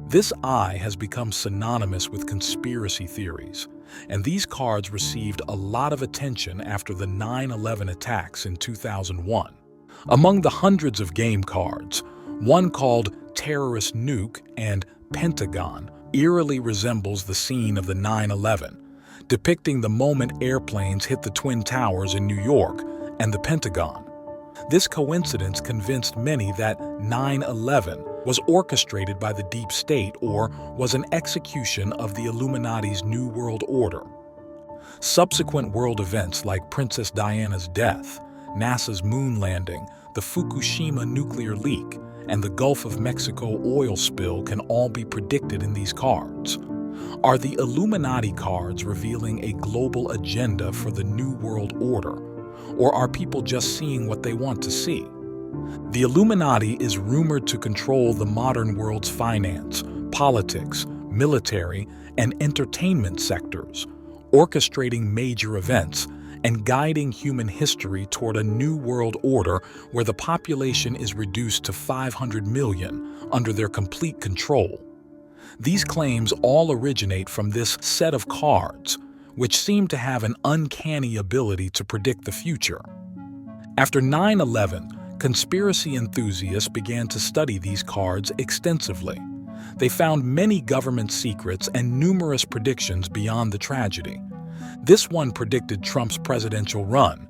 This eye has become synonymous with conspiracy theories, and these cards received a lot of attention after the 9/11 attacks in 2001. Among the hundreds of game cards, one called Terrorist Nuke and Pentagon eerily resembles the scene of the 9/11, depicting the moment airplanes hit the Twin Towers in New York and the Pentagon. This coincidence convinced many that 9/11 was orchestrated by the deep state or was an execution of the Illuminati's New World Order. Subsequent world events like Princess Diana's death, NASA's moon landing, the Fukushima nuclear leak, and the Gulf of Mexico oil spill can all be predicted in these cards. Are the Illuminati cards revealing a global agenda for the New World Order, or are people just seeing what they want to see? The Illuminati is rumored to control the modern world's finance, politics, military, and entertainment sectors, orchestrating major events and guiding human history toward a new world order where the population is reduced to 500 million under their complete control. These claims all originate from this set of cards, which seem to have an uncanny ability to predict the future. After 9/11, conspiracy enthusiasts began to study these cards extensively. They found many government secrets and numerous predictions beyond the tragedy. This one predicted Trump's presidential run.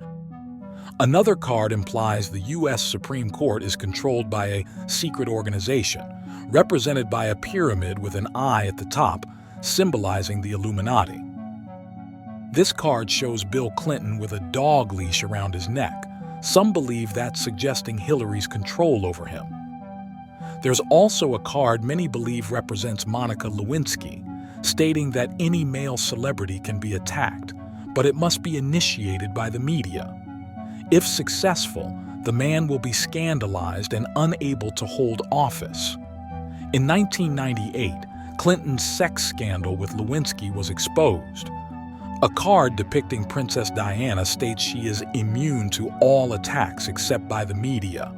Another card implies the U.S. Supreme Court is controlled by a secret organization, represented by a pyramid with an eye at the top, symbolizing the Illuminati. This card shows Bill Clinton with a dog leash around his neck. Some believe that's suggesting Hillary's control over him. There's also a card many believe represents Monica Lewinsky, stating that any male celebrity can be attacked, but it must be initiated by the media. If successful, the man will be scandalized and unable to hold office. In 1998, Clinton's sex scandal with Lewinsky was exposed. A card depicting Princess Diana states she is immune to all attacks except by the media.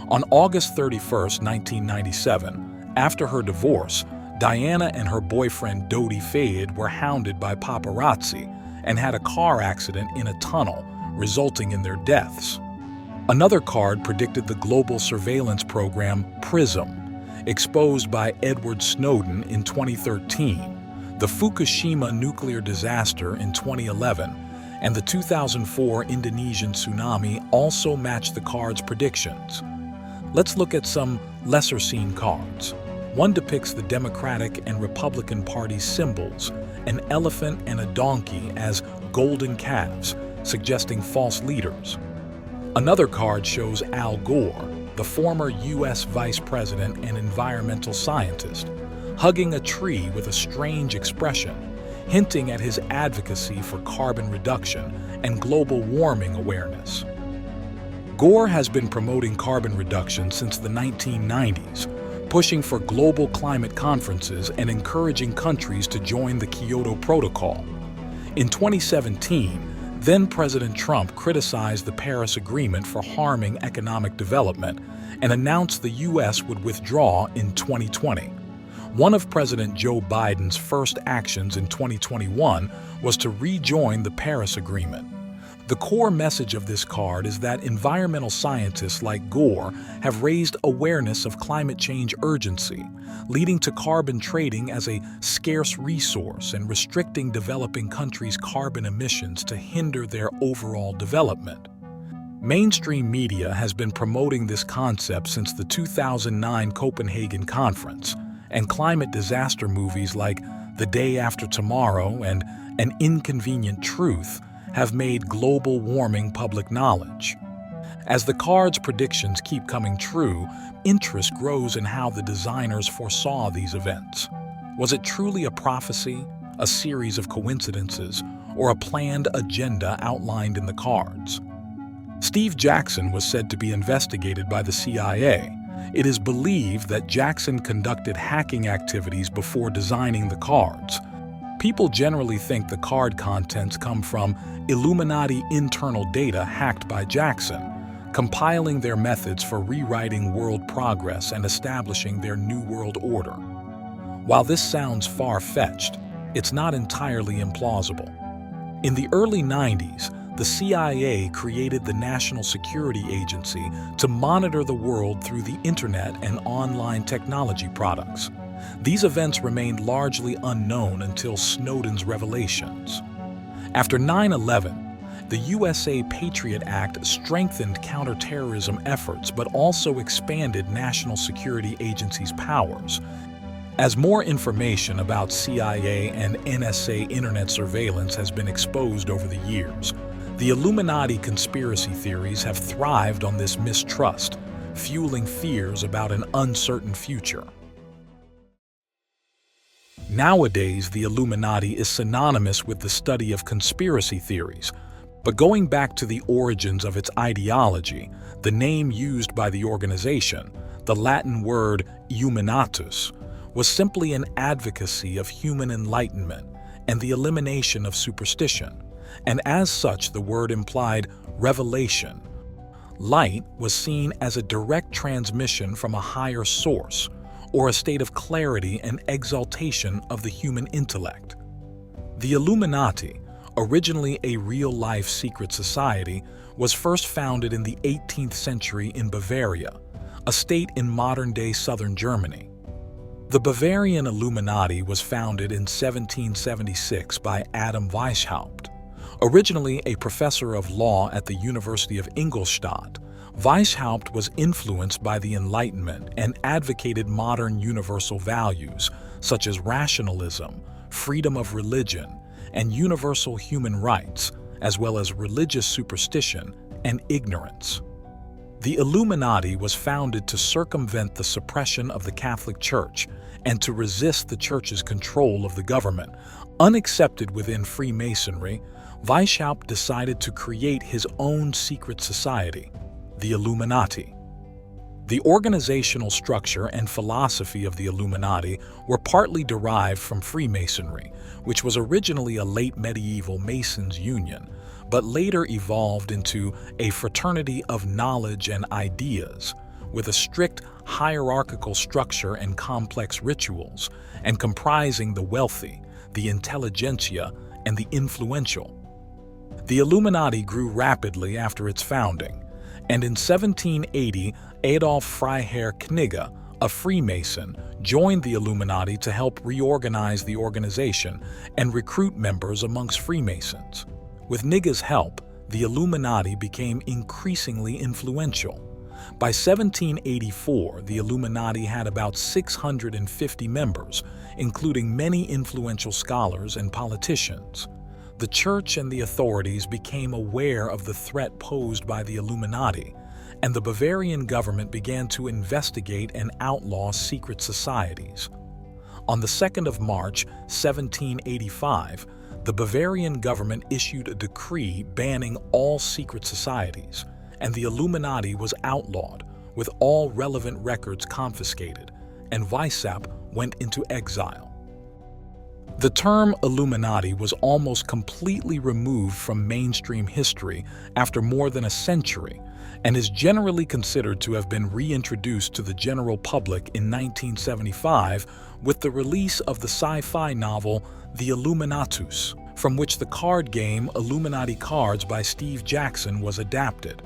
On August 31, 1997, after her divorce, Diana and her boyfriend Dodi Fayed were hounded by paparazzi and had a car accident in a tunnel, resulting in their deaths. Another card predicted the global surveillance program PRISM, exposed by Edward Snowden in 2013, the Fukushima nuclear disaster in 2011, and the 2004 Indonesian tsunami also matched the card's predictions. Let's look at some lesser-seen cards. One depicts the Democratic and Republican Party symbols, an elephant and a donkey as golden calves, suggesting false leaders. Another card shows Al Gore, the former U.S. Vice President and environmental scientist, hugging a tree with a strange expression, hinting at his advocacy for carbon reduction and global warming awareness. Gore has been promoting carbon reduction since the 1990s, pushing for global climate conferences and encouraging countries to join the Kyoto Protocol. In 2017, then-President Trump criticized the Paris Agreement for harming economic development and announced the U.S. would withdraw in 2020. One of President Joe Biden's first actions in 2021 was to rejoin the Paris Agreement. The core message of this card is that environmental scientists like Gore have raised awareness of climate change urgency, leading to carbon trading as a scarce resource and restricting developing countries' carbon emissions to hinder their overall development. Mainstream media has been promoting this concept since the 2009 Copenhagen Conference, and climate disaster movies like The Day After Tomorrow and An Inconvenient Truth have made global warming public knowledge. As the card's predictions keep coming true, interest grows in how the designers foresaw these events. Was it truly a prophecy, a series of coincidences, or a planned agenda outlined in the cards? Steve Jackson was said to be investigated by the CIA. It is believed that Jackson conducted hacking activities before designing the cards. People generally think the card contents come from Illuminati internal data hacked by Jackson, compiling their methods for rewriting world progress and establishing their New World Order. While this sounds far-fetched, it's not entirely implausible. In the early 90s, the CIA created the National Security Agency to monitor the world through the internet and online technology products. These events remained largely unknown until Snowden's revelations. After 9/11, the USA Patriot Act strengthened counterterrorism efforts but also expanded National Security Agency's powers. As more information about CIA and NSA internet surveillance has been exposed over the years, the Illuminati conspiracy theories have thrived on this mistrust, fueling fears about an uncertain future. Nowadays, the Illuminati is synonymous with the study of conspiracy theories, but going back to the origins of its ideology, the name used by the organization, the Latin word Illuminatus, was simply an advocacy of human enlightenment and the elimination of superstition, and as such the word implied revelation. Light was seen as a direct transmission from a higher source, or a state of clarity and exaltation of the human intellect. The Illuminati, originally a real-life secret society, was first founded in the 18th century in Bavaria, a state in modern-day southern Germany. The Bavarian Illuminati was founded in 1776 by Adam Weishaupt. Originally a professor of law at the University of Ingolstadt, Weishaupt was influenced by the Enlightenment and advocated modern universal values such as rationalism, freedom of religion, and universal human rights, as well as religious superstition and ignorance. The Illuminati was founded to circumvent the suppression of the Catholic Church and to resist the Church's control of the government. Unaccepted within Freemasonry, Weishaupt decided to create his own secret society, the Illuminati. The organizational structure and philosophy of the Illuminati were partly derived from Freemasonry, which was originally a late medieval Masons' union, but later evolved into a fraternity of knowledge and ideas, with a strict hierarchical structure and complex rituals, and comprising the wealthy, the intelligentsia, and the influential. The Illuminati grew rapidly after its founding, and in 1780, Adolf Freiherr Knigge, a Freemason, joined the Illuminati to help reorganize the organization and recruit members amongst Freemasons. With Knigge's help, the Illuminati became increasingly influential. By 1784, the Illuminati had about 650 members, including many influential scholars and politicians. The Church and the authorities became aware of the threat posed by the Illuminati, and the Bavarian government began to investigate and outlaw secret societies. On the 2nd of March, 1785, the Bavarian government issued a decree banning all secret societies, and the Illuminati was outlawed, with all relevant records confiscated, and Weishaupt went into exile. The term Illuminati was almost completely removed from mainstream history after more than a century, and is generally considered to have been reintroduced to the general public in 1975 with the release of the sci-fi novel The Illuminatus, from which the card game Illuminati Cards by Steve Jackson was adapted.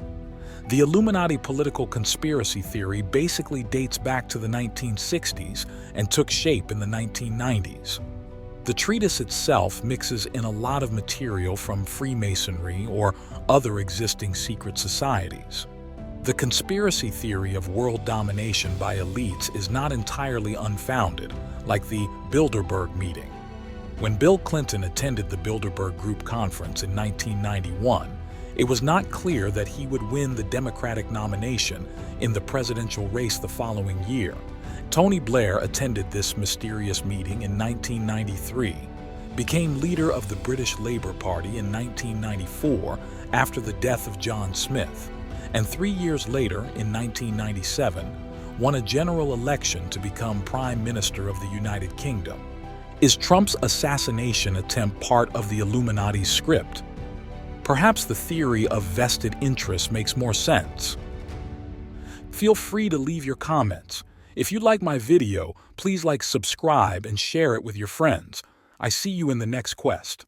The Illuminati political conspiracy theory basically dates back to the 1960s and took shape in the 1990s. The treatise itself mixes in a lot of material from Freemasonry or other existing secret societies. The conspiracy theory of world domination by elites is not entirely unfounded, like the Bilderberg meeting. When Bill Clinton attended the Bilderberg Group conference in 1991, it was not clear that he would win the Democratic nomination in the presidential race the following year. Tony Blair attended this mysterious meeting in 1993, became leader of the British Labour Party in 1994 after the death of John Smith, and 3 years later, in 1997, won a general election to become Prime Minister of the United Kingdom. Is Trump's assassination attempt part of the Illuminati's script? Perhaps the theory of vested interests makes more sense. Feel free to leave your comments. If you like my video, please subscribe and share it with your friends. I see you in the next quest.